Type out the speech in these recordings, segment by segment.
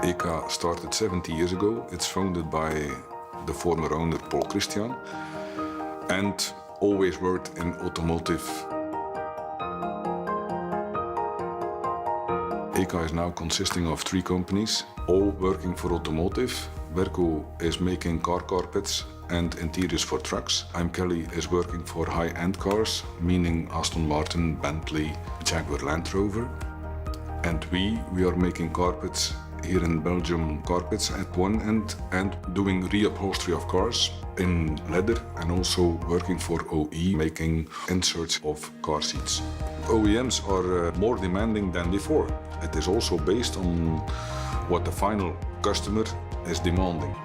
ECA started 70 years ago. It's founded by the former owner, Paul Christian, and always worked in automotive. ECA is now consisting of 3 companies, all working for automotive. Verco is making car carpets and interiors for trucks. I'm Kelly is working for high-end cars, meaning Aston Martin, Bentley, Jaguar Land Rover. And we are making carpets here in Belgium, carpets at one end, and doing reupholstery of cars in leather, and also working for OE, making inserts of car seats. OEMs are more demanding than before. It is also based on what the final customer is demanding.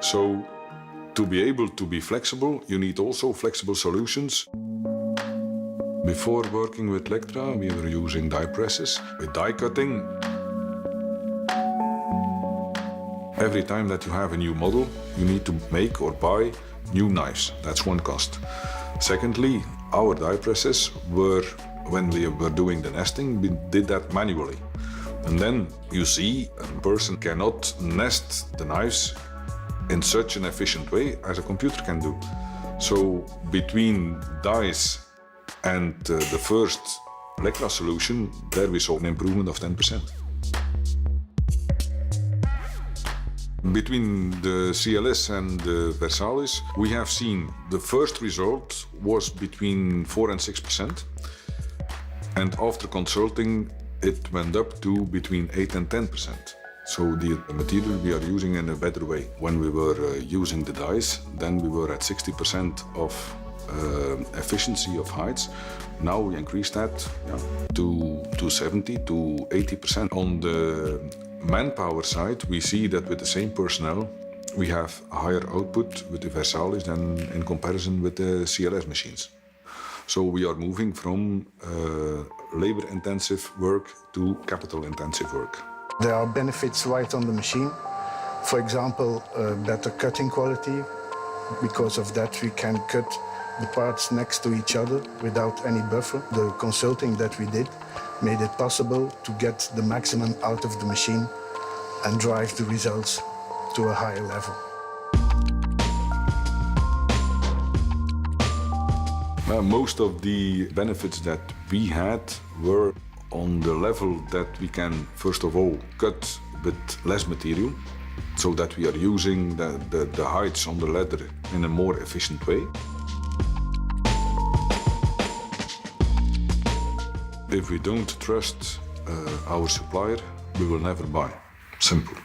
So to be able to be flexible, you need also flexible solutions. Before working with Lectra, we were using die presses. With die cutting, every time that you have a new model, you need to make or buy new knives. That's one cost. Secondly, our die presses were, when we were doing the nesting, we did that manually. And then you see a person cannot nest the knives in such an efficient way as a computer can do. So between dies and the first Lectra solution, there we saw an improvement of 10%. Between the CLS and the Versalis, we have seen the first result was between 4 and 6%. And after consulting, it went up to between 8 and 10%. So the material we are using in a better way. When we were using the dies, then we were at 60% of efficiency of heights. Now we increased that to 70 to 80%. On the manpower side, we see that with the same personnel, we have a higher output with the Versalis than in comparison with the CLS machines. So we are moving from labor-intensive work to capital-intensive work. There are benefits right on the machine. For example, better cutting quality. Because of that, we can cut the parts next to each other without any buffer. The consulting that we did made it possible to get the maximum out of the machine and drive the results to a higher level. Most of the benefits that we had were on the level that we can, first of all, cut with less material, so that we are using the heights on the leather in a more efficient way. If we don't trust our supplier, we will never buy. Simple.